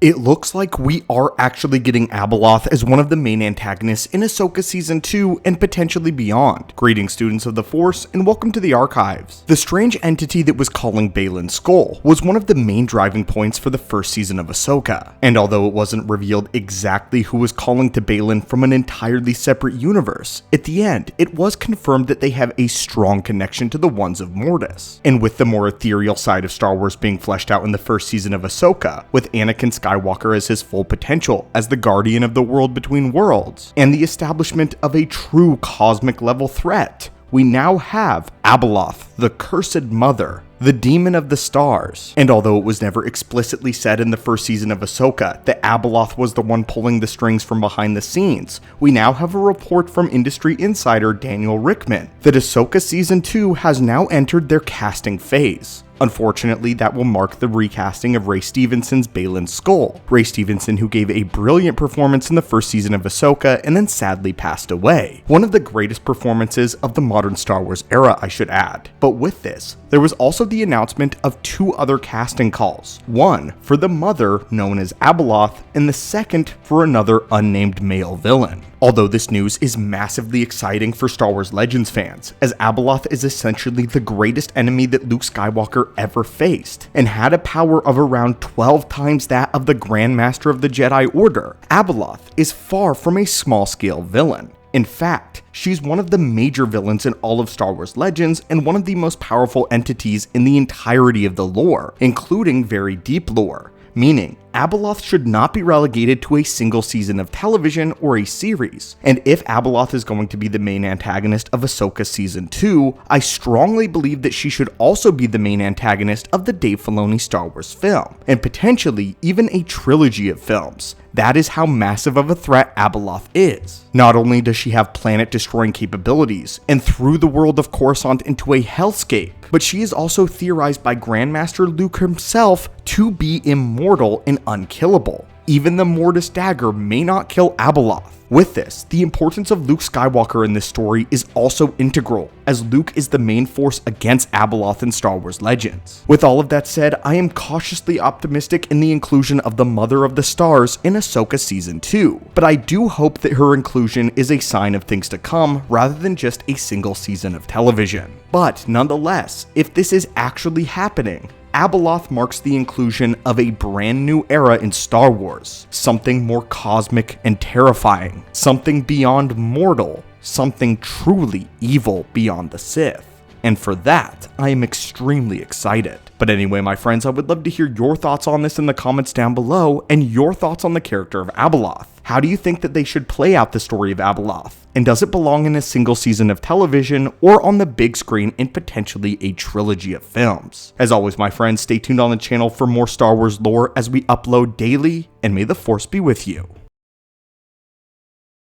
It looks like we are actually getting Abeloth as one of the main antagonists in Ahsoka Season 2 and potentially beyond. Greetings, students of the Force, and welcome to the Archives. The strange entity that was calling Baylan's skull was one of the main driving points for the first season of Ahsoka, and although it wasn't revealed exactly who was calling to Baylan from an entirely separate universe, at the end, it was confirmed that they have a strong connection to the ones of Mortis. And with the more ethereal side of Star Wars being fleshed out in the first season of Ahsoka, with Anakin Skywalker as his full potential as the guardian of the world between worlds, and the establishment of a true cosmic level threat, we now have Abeloth, the Cursed Mother, the Demon of the Stars. And although it was never explicitly said in the first season of Ahsoka that Abeloth was the one pulling the strings from behind the scenes, we now have a report from industry insider Daniel Rickman that Ahsoka Season 2 has now entered their casting phase. Unfortunately, that will mark the recasting of Ray Stevenson's Baylan's skull. Ray Stevenson, who gave a brilliant performance in the first season of Ahsoka and then sadly passed away. One of the greatest performances of the modern Star Wars era, I should add. But with this, there was also the announcement of two other casting calls. One for the mother, known as Abeloth, and the second for another unnamed male villain. Although this news is massively exciting for Star Wars Legends fans, as Abeloth is essentially the greatest enemy that Luke Skywalker ever faced, and had a power of around 12 times that of the Grand Master of the Jedi Order. Abeloth is far from a small-scale villain. In fact, she's one of the major villains in all of Star Wars Legends and one of the most powerful entities in the entirety of the lore, including very deep lore. Meaning, Abeloth should not be relegated to a single season of television or a series. And if Abeloth is going to be the main antagonist of Ahsoka Season 2, I strongly believe that she should also be the main antagonist of the Dave Filoni Star Wars film, and potentially even a trilogy of films. That is how massive of a threat Abeloth is. Not only does she have planet-destroying capabilities, and threw the world of Coruscant into a hellscape, but she is also theorized by Grandmaster Luke himself to be immortal and unkillable. Even the Mortis dagger may not kill Abeloth. With this, the importance of Luke Skywalker in this story is also integral, as Luke is the main force against Abeloth in Star Wars Legends. With all of that said, I am cautiously optimistic in the inclusion of the Mother of the Stars in Ahsoka Season 2, but I do hope that her inclusion is a sign of things to come rather than just a single season of television. But nonetheless, if this is actually happening, Abeloth marks the inclusion of a brand new era in Star Wars, something more cosmic and terrifying, something beyond mortal, something truly evil beyond the Sith. And for that, I am extremely excited. But anyway, my friends, I would love to hear your thoughts on this in the comments down below, and your thoughts on the character of Abeloth. How do you think that they should play out the story of Abeloth? And does it belong in a single season of television or on the big screen in potentially a trilogy of films? As always, my friends, stay tuned on the channel for more Star Wars lore as we upload daily, and may the Force be with you.